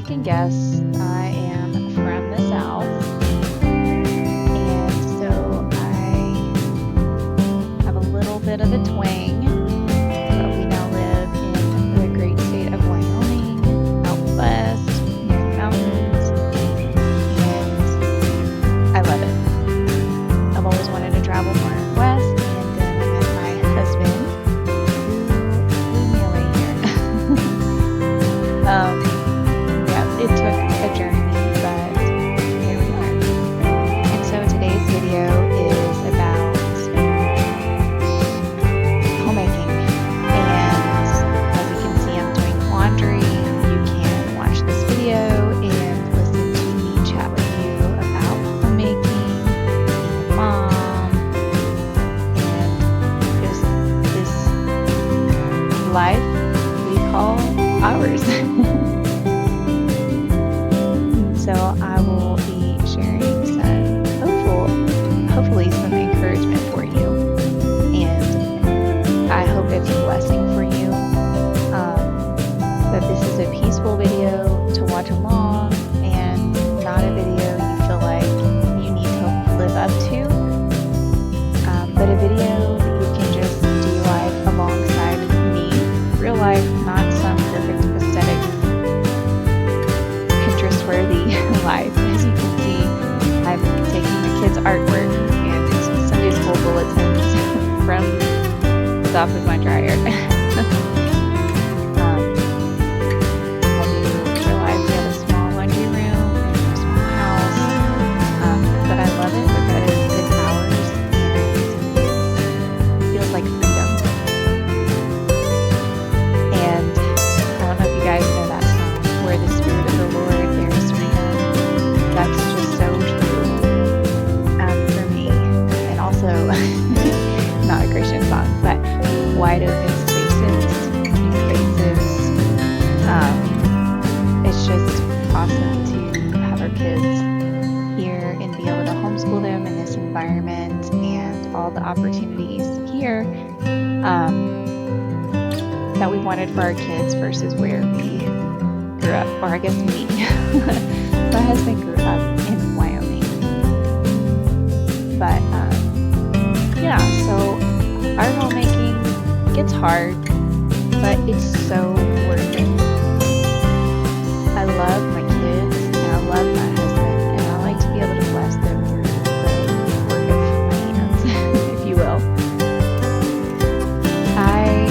you can guess, I am from the South, and so I have a little bit of a twang, but we now live in the great state of Wyoming, out west, near the mountains, and I love it. I've always wanted to travel more west, and then I met my husband, who blew me away here. Yeah, it took a journey, but here we are. And so today's video is about homemaking. And as you can see, I'm doing laundry. You can watch this video and listen to me chat with you about homemaking, being a mom, and just this life we call ours. So I will be sharing some hopefully some encouragement for you, and I hope it's a blessing for you. That this is a peaceful video to watch along, and not a video you feel like you need to live up to, but a video that you can just do life alongside me, real life, not some perfect aesthetic Pinterest-worthy life. As you can see, I'm taking the kids' artwork and some Sunday school bulletins from the top of my dryer. I do realize we have a small laundry room and a small house, but I love it because it's ours and it feels like freedom. And I don't know if you guys know that song, "Where the Spirit of the Lord, there is freedom." That's just so true for me. And also, not a Christian song, but wide open spaces, new faces. It's just awesome to have our kids here and be able to homeschool them in this environment and all the opportunities here that we wanted for our kids versus where we grew up, or I guess me. My husband grew up in Wyoming. But yeah, so our homemaking gets hard, but it's so worth it. I love my kids, and I love my husband, and I like to be able to bless them through the work of my hands, if you will. I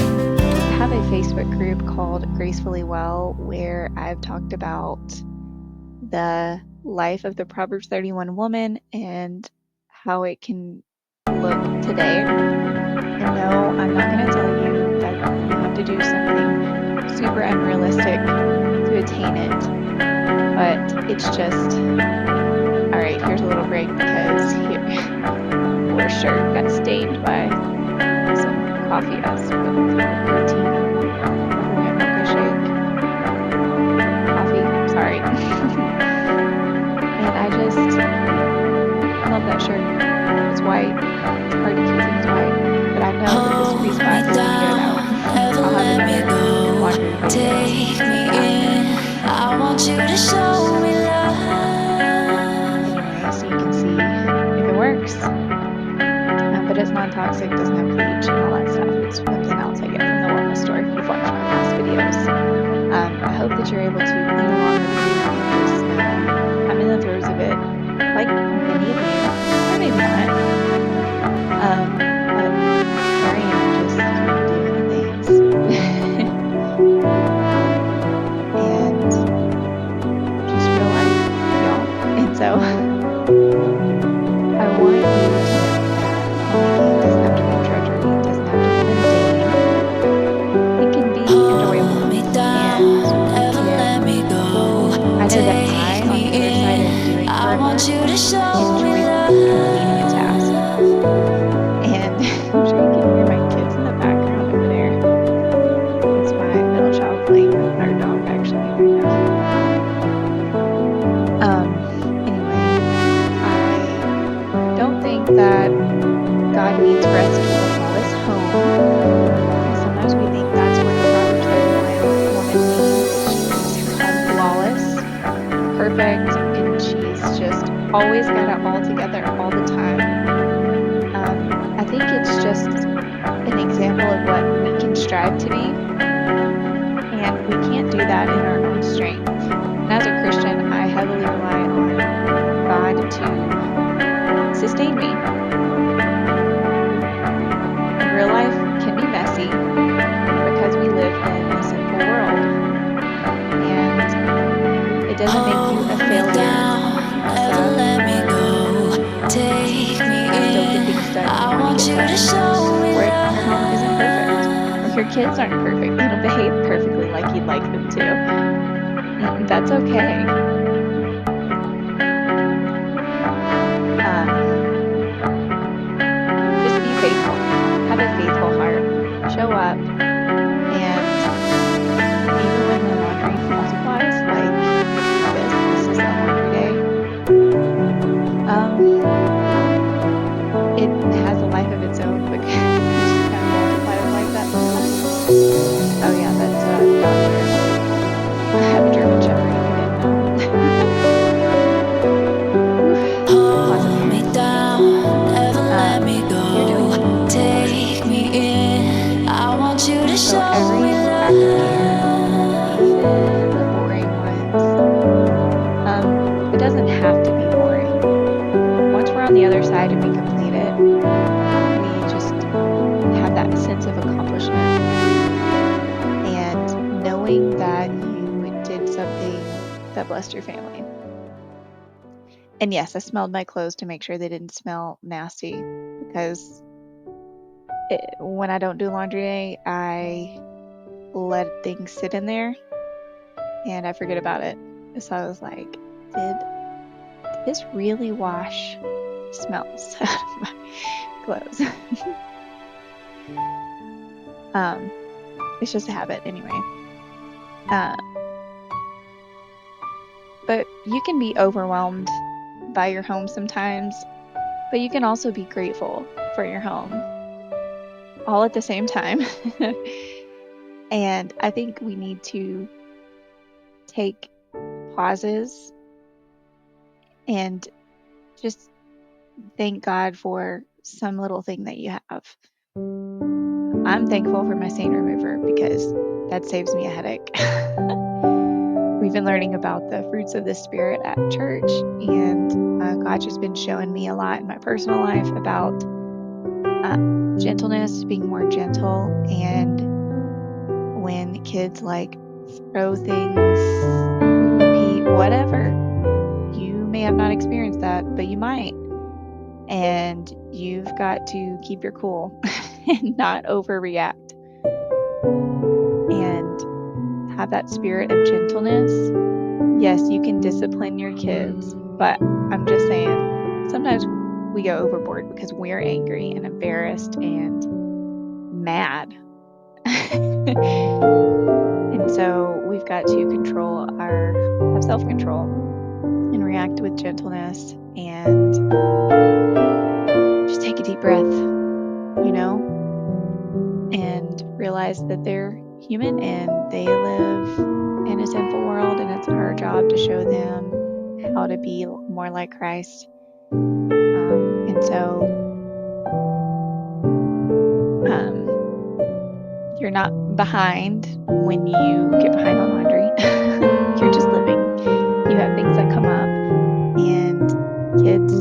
have a Facebook group called Gracefully Well, where I've talked about the life of the Proverbs 31 woman and how it can look today. And no, I'm not going to tell you that you have to do something super unrealistic to attain it, but it's just, all right, here's a little break because here, poor shirt got stained by some coffee I spilled with protein. Overnight mocha shake. Coffee, sorry. And I just love that shirt. It's white. It's hard to keep things white, but I know that this will be spot to get it out. I'll have another laundry video. Take me in. I want you to show me love. Anyway, so you can see if it works. But it's non-toxic, doesn't have bleach and all that stuff. It's something else I get from the wellness store if you've watched my past videos. I hope that you're able to lean along with me and just I'm in the throes of it, like many of you, or maybe not. But here I am just doing the things. And just real life, y'all. And so I want you to know that homemaking doesn't have to be drudgery, it doesn't have to be mundane. It can be enjoyable. And I know that I, on the other side of doing hard work, enjoy completing a task. And I'm sure you can hear my kids in the background over there. It's my middle child playing with our dog actually right now. Anyway, I don't think that God needs for us to keep a flawless home. And sometimes we think that's what the Proverbs 31 woman means. She's flawless. always got it all together all the time. I think it's just an example of what we can strive to be, and we can't do that in our own strength. And as a Christian, I heavily rely on God to sustain me. And real life can be messy because we live in a sinful world, and it doesn't make you a Hold me failure if you down, mess never up. let me go. Take And me don't get things in. done I when you want get you to done, show me or your home isn't perfect, or your love. kids aren't perfect. They don't behave perfectly like you'd like them to. That's okay. Um, just be faithful. Have a faithful heart. Show up, and even when the laundry multiplies, like this is a laundry day. Um, it has a life of its own because it just kind of multiplies like that sometimes. Oh yeah, that's Dr. I have a German Shepherd if you didn't know. Whew. Pause Hold there. me down, never let me You're doing go. good. Take me in. I want you to So show every me scrappy care, love. even the boring ones, it doesn't have to be boring. Once we're on the other side and we complete it, we just have that sense of accomplishment and knowing that you did something that blessed your family. And yes, I smelled my clothes to make sure they didn't smell nasty because when I don't do laundry day, I let things sit in there and I forget about it. So I was like, did this really wash smells out of my clothes? um, it's just a habit anyway. Uh, but you can be overwhelmed by your home sometimes, but you can also be grateful for your home all at the same time. And I think we need to take pauses and just thank God for some little thing that you have. I'm thankful for my stain remover because that saves me a headache. We've been learning about the fruits of the Spirit at church, and God's just been showing me a lot in my personal life about gentleness, being more gentle, and when kids like throw things, poo, pee, whatever, you may have not experienced that, but you might. And you've got to keep your cool and not overreact and have that spirit of gentleness. Yes, you can discipline your kids, but I'm just saying sometimes we go overboard because we're angry and embarrassed and mad. And so we've got to have self control and react with gentleness and just take a deep breath, you know, and realize that they're human and they live in a sinful world, and it's our job to show them how to be more like Christ. And so um, you're not behind when you get behind on laundry. You're just living. You have things that come up, and kids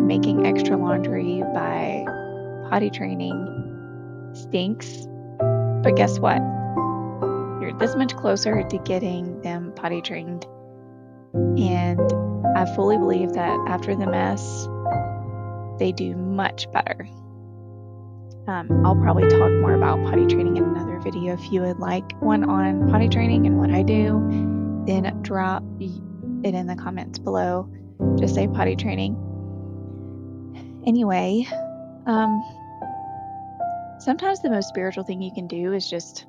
making extra laundry by potty training stinks. But guess what? You're this much closer to getting them potty trained. And I fully believe that after the mess, they do much better. I'll probably talk more about potty training in another video. If you would like one on potty training and what I do, then drop it in the comments below. Just say potty training. Anyway, sometimes the most spiritual thing you can do is just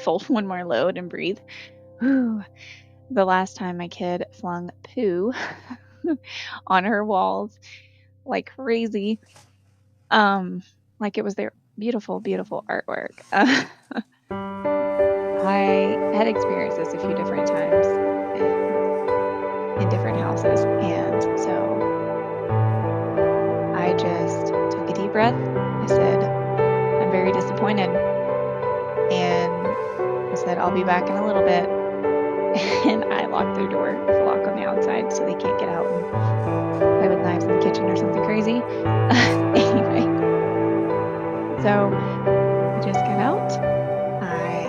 fold one more load and breathe. Whew. The last time my kid flung poo on her walls like crazy, um, like it was their beautiful, beautiful artwork. I had experienced this a few different times in different houses, and so going in. And I said, I'll be back in a little bit. And I locked their door with a lock on the outside so they can't get out and play with knives in the kitchen or something crazy. Anyway, so I just got out. I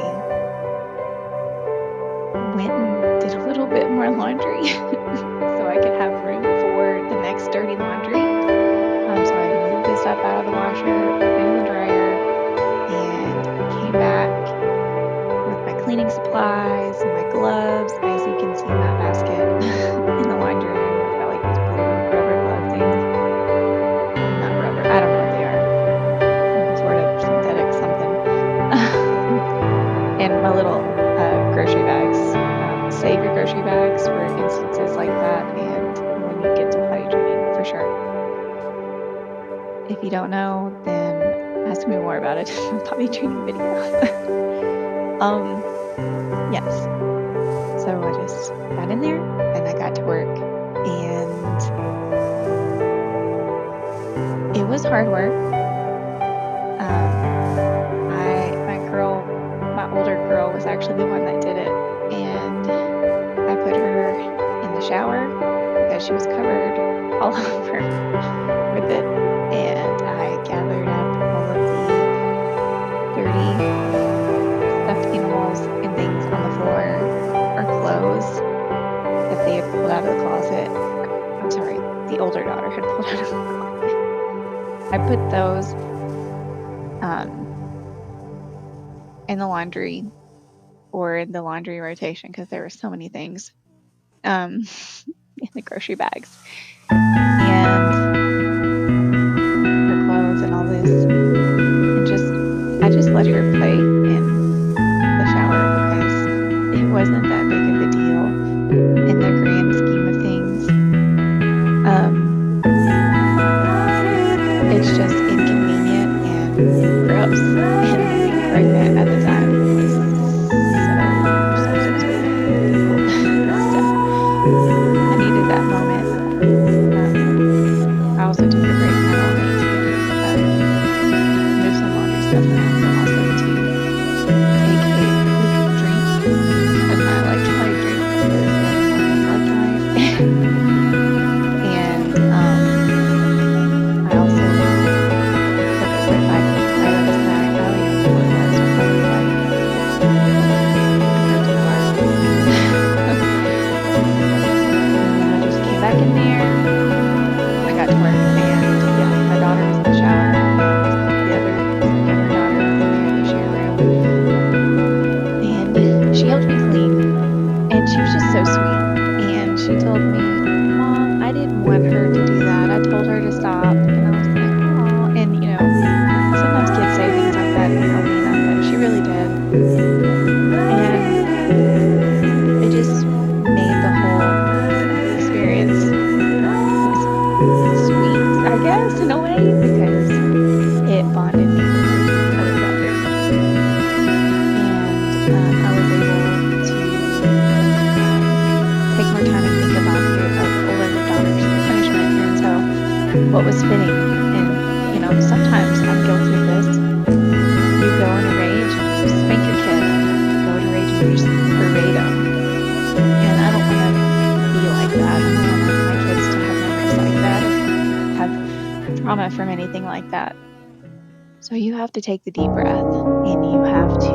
went and did a little bit more laundry so I could have room for the next dirty laundry. So I moved the stuff out of the washer, put it in the dryer, and came back with my cleaning supplies and my gloves. As you can see in that basket in the laundry room, I've got like these blue rubber glove things. Not rubber, I don't know what they are. Some sort of synthetic something. And my little grocery bags. Save your grocery bags for instances like that and when you get to potty training, for sure. If you don't know, then ask me more about it in the potty training video. Yes. So I just got in there and I got to work, and it was hard work. My older girl was actually the one that did it, and I put her in the shower because she was covered all over with it, and I gathered up all of the dirty stuffed animals and things on the floor, or clothes that they had pulled out of the closet. I'm sorry, the older daughter had pulled out of the closet. I put those in the laundry, or in the laundry rotation, because there were so many things in the grocery bags and her clothes and all this, and I just let her play in the shower because it wasn't that big of a deal in the grand scheme of things. It's just inconvenient and gross, and being pregnant at the time was so sweet and difficult. So I needed that moment. I also took a break not only to move some laundry stuff around, but also to take a liquid drink as my electrolyte drink because everyone needs electrolyte. And I also took a quick bite of a snack. I don't even know what it was, probably like a protein bar. And then I just came back in there. I got to work, and yeah, my daughter was in the shower, and the younger daughter was in there in the share room, and she helped me clean, and she was just so sweet. And she told me, Mom, I didn't want her to do that. I told her to stop. And I was like, oh, and sometimes kids say things like that and you don't mean them, but she really did. And it just made the whole experience sweet, I guess, in a way, because it bonded me with her other daughter. And I was able to take more time and think about the older daughter's punishment. And so what was fitting, and sometimes I'm guilty of this. You go in a rage and you spank your kid. You go in a rage and you just berate them. And I don't want to be like that. I don't want my kids to have memories like that, have trauma from anything like that. So you have to take the deep breath, and you have to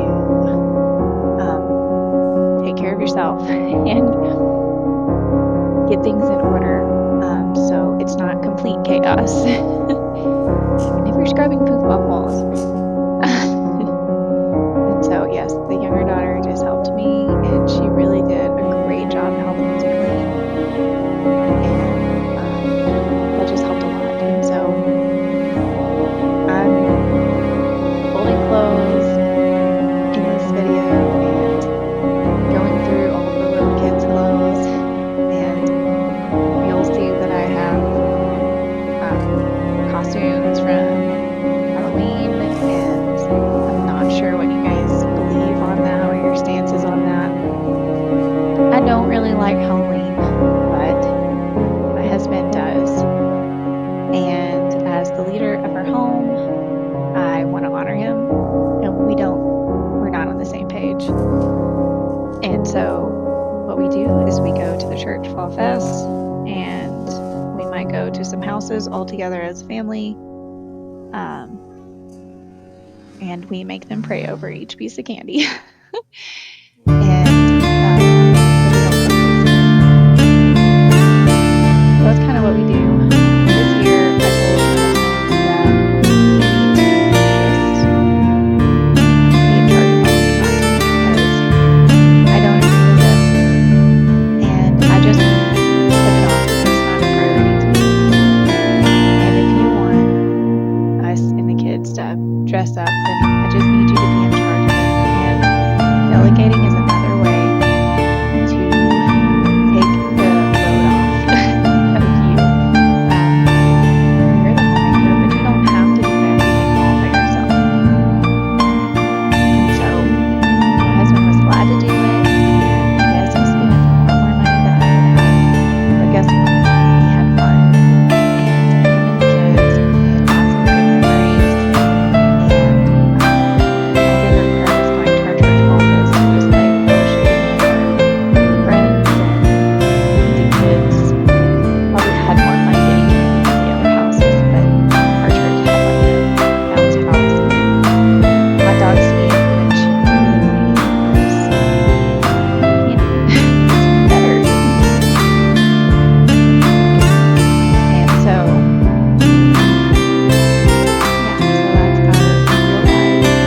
take care of yourself and get things in order, so it's not complete chaos. Even if you're scrubbing poop off walls. And so, yes, the younger daughter just helped me, and she really did a great job helping me to clean, and that just helped a lot. And so I'm folding clothes in this video and going through all the little kids' clothes, and you'll see that I have costumes from Halloween, and I'm not sure what you guys believe on that or your stances on that. I don't really like Halloween, but my husband does. And as the leader of our home, I want to honor him, and we do is we go to the church fall fest, and we might go to some houses all together as a family. Um, and we make them pray over each piece of candy. And so we don't go crazy. So that's kind of what we do. This year, I told my husband that he needs to just be in charge of all of that because I don't agree with it. And I just put it off because it's not a priority to me. And if you want us and the kids to dress up, then I just need you to be in charge of it. And delegating is another way to take the load off of you. You're the homemaker, but you don't have to do everything all by yourself. And so my husband was glad to do it. And yes, he spent a lot more money than I would have. But guess what? He had fun. And him and the kids made lots of good memories. And my favorite part was going to our church fall fest and just like fellowshipping with our friends. And the kids probably had more fun getting candy than the other houses, but our church had like a bounce house and hot dog stand, which really was candy. It's better. And so, yeah, so that's our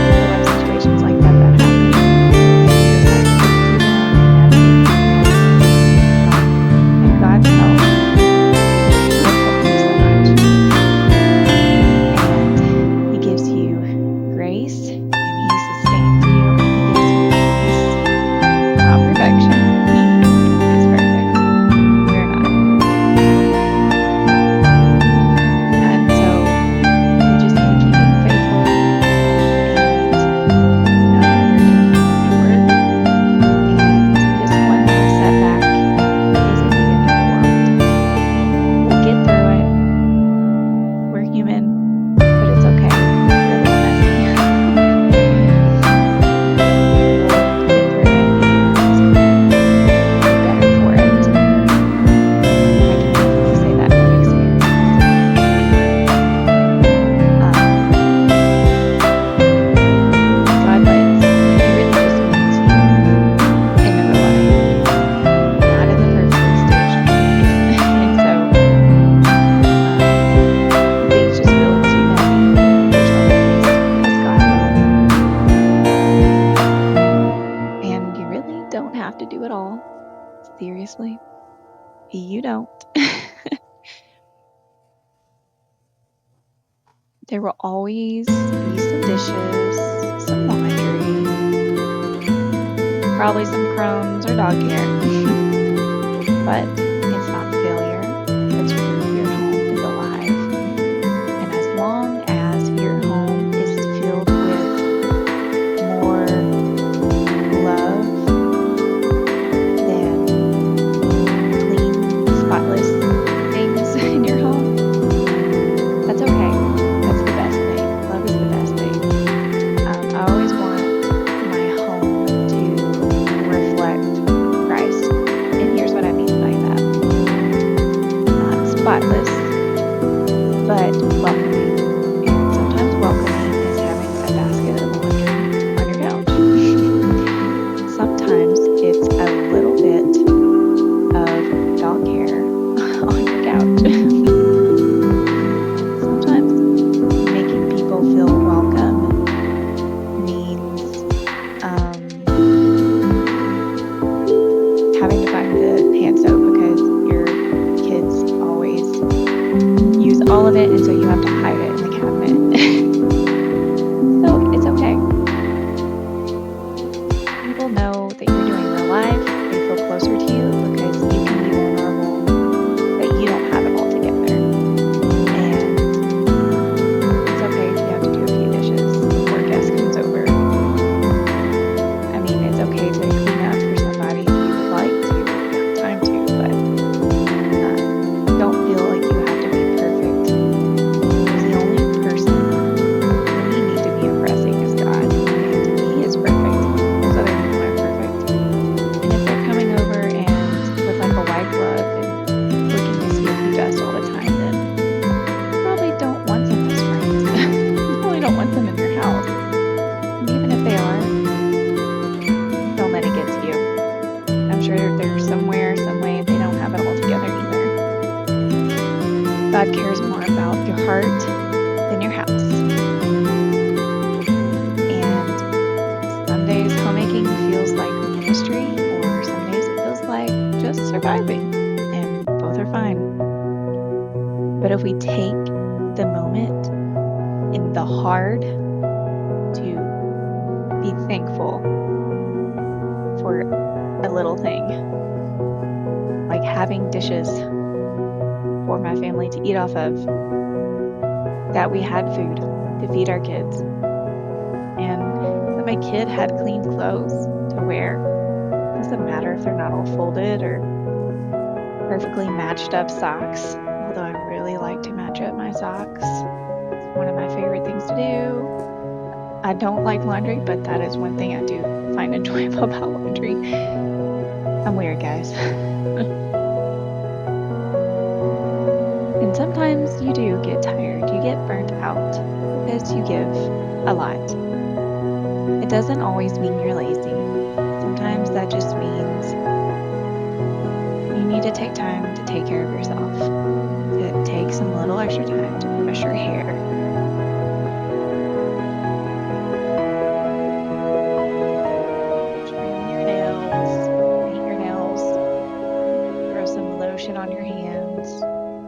real life situations like that happen. Just like to work through them and navigate through them. And God's help will help you so much. And He gives you grace and He sustains you and He gives you peace. Not perfection. He is perfect. We're not. And so we just need to keep being faithful and know that we're doing the work. And this one little setback isn't the end of the world. We'll get through it. We're human, but it's okay. We're a little messy. We'll get through it and be better for it. I can definitely say that from experience. God lets, He really just meets you in the real life, not in the perfectly staged movies. And so things just feel too heavy. There's no peace because God will. And you really don't have to do it all. Seriously, you don't. There will always be some dishes, some laundry, probably some crumbs or dog hair. But it's not failure because your home is alive. And as long as your home is filled with more love than clean, spotless things in your home, that's okay. That's the best thing. Love is the best thing. I always want my home to reflect Christ. And here's what I mean by that. Not spotless, but welcoming. And sometimes welcoming is having a basket of laundry on your couch. Sometimes it's a little bit of dog hair on your couch. Sometimes making people feel welcome means having to find the hand soap because your kids always use all of it, and so you have to hide it in the cabinet. So it's okay. People know that you're doing real life. They feel closer to you because you can be vulnerable, that you don't have it all together. And it's okay if you have to do a few dishes before a guest comes over. I mean, it's okay to clean up for somebody if you would like to, if you have time to, but don't feel like you have to be perfect. Because the only God cares more about your heart than your house. And some days homemaking feels like ministry, or some days it feels like just surviving, and both are fine. But if we take the moment in the hard to be thankful for a little thing, like having dishes for my family to eat off of, that we had food to feed our kids, and that my kid had clean clothes to wear. Doesn't matter if they're not all folded or perfectly matched up socks, although I really like to match up my socks. It's one of my favorite things to do. I don't like laundry, but that is one thing I do find enjoyable about laundry. I'm weird, guys. And sometimes you do get tired, you get burnt out because you give a lot. It doesn't always mean you're lazy. Sometimes that just means you need to take time to take care of yourself, to take some little extra time to brush your hair, trim your nails, paint your nails, throw some lotion on your hands,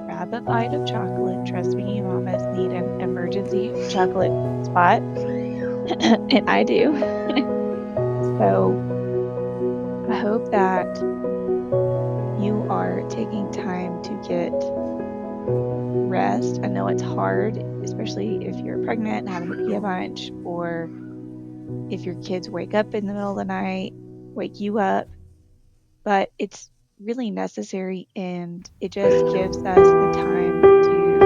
grab a bite of chocolate. Trust me, mamas need an emergency chocolate spot, and I do. So I hope that you are taking time to get rest. I know it's hard, especially if you're pregnant and having to pee a bunch, or if your kids wake up in the middle of the night, wake you up, but it's really necessary, and it just gives us the time to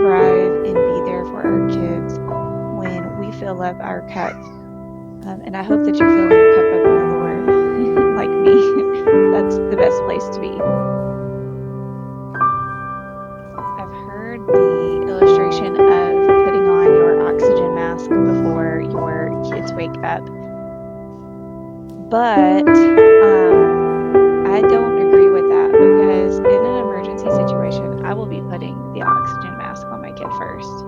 thrive and be there for our kids when we fill up our cup. And I hope that you're filling your cup up in the Lord like me. That's the best place to be. I've heard the illustration of putting on your oxygen mask before your kids wake up, but I don't agree with that, because in an emergency situation, I will be putting the oxygen mask on my kid first.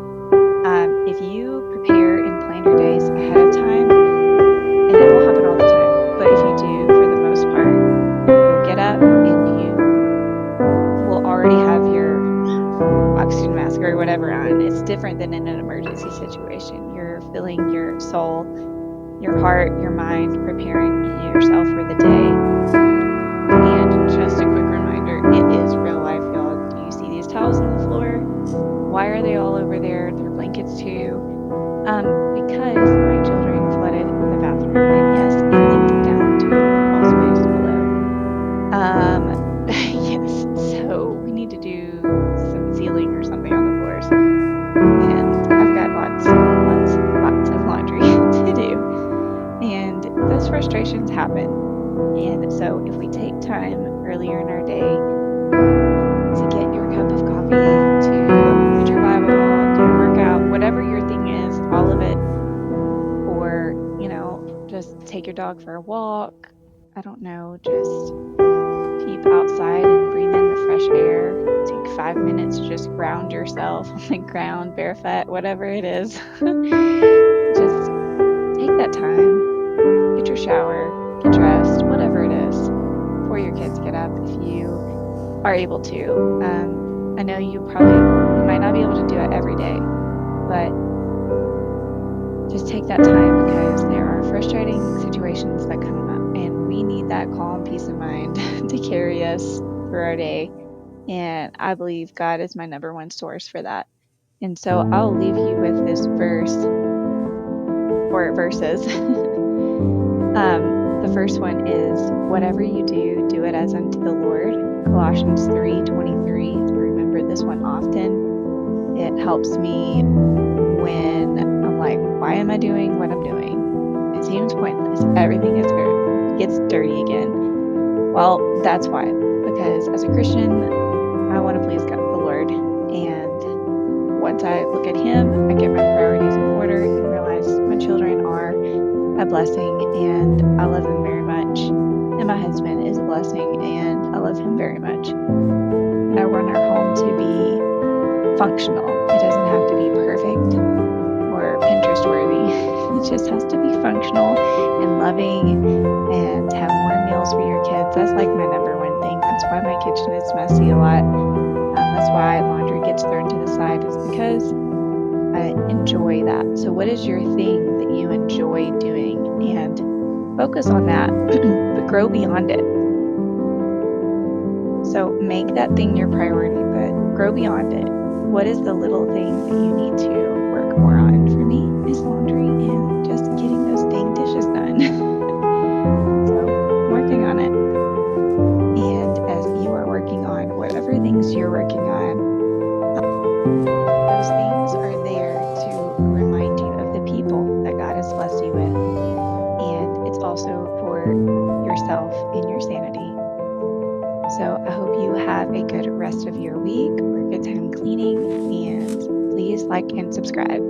If you prepare and plan your days ahead of time, and it won't happen all the time, but if you do, for the most part, you'll get up and you will already have your oxygen mask or whatever on. It's different than in an emergency situation. You're filling your soul, your heart, your mind, preparing yourself for the day. And just a quick reminder, it is real life, y'all. Do you see these towels on the floor? Why are they all over there? They're blankets too. Because my children flooded the bathroom, and yes, it leaked down to the crawl space below. Yes, so we need to do some sealing or something on the floors, and I've got lots of laundry to do, and those frustrations happen. And so if we take time earlier in our day to get your cup of coffee, to read your Bible, do your workout, whatever your thing is, all of it, or, just take your dog for a walk. I don't know, just peep outside and breathe in the fresh air. Take 5 minutes to just ground yourself on the ground, barefoot, whatever it is. Just take that time, get your shower, get dressed, whatever it is, before your kids get up, if you are able to. I know you might not be able to do it every day, but just take that time, because there are frustrating situations that come up, and we need that calm peace of mind to carry us through our day. And I believe God is my number one source for that. And so I'll leave you with this verse, or verses. The first one is, whatever you do, do it as unto the Lord. Colossians 3:23. I remember this one often. It helps me when I'm like, why am I doing what I'm doing? It seems pointless. Everything gets dirty again. Well, that's why. Because as a Christian, I want to please God, the Lord. And once I look at Him, I get my priorities in order and realize my children are a blessing and I love them very much. And my husband is a blessing and I love him very much. And I want our home to be functional. It doesn't have to be perfect or Pinterest worthy. It just has to be functional and loving and have more meals for your kids. That's like my number one thing. That's why my kitchen is messy a lot. That's why laundry gets thrown to the side, is because I enjoy that. So what is your thing that you enjoy doing? And focus on that, but grow beyond it. So make that thing your priority, but grow beyond it. What is the little thing that you need to work more on? For me, is laundry and just getting those dang dishes done. So I'm working on it. And as you are working on whatever things you're working on, those things are there to remind you of the people that God has blessed you with. And it's also for yourself and your sanity. So I hope you have a good rest of your week or a good time cleaning, and please like and subscribe.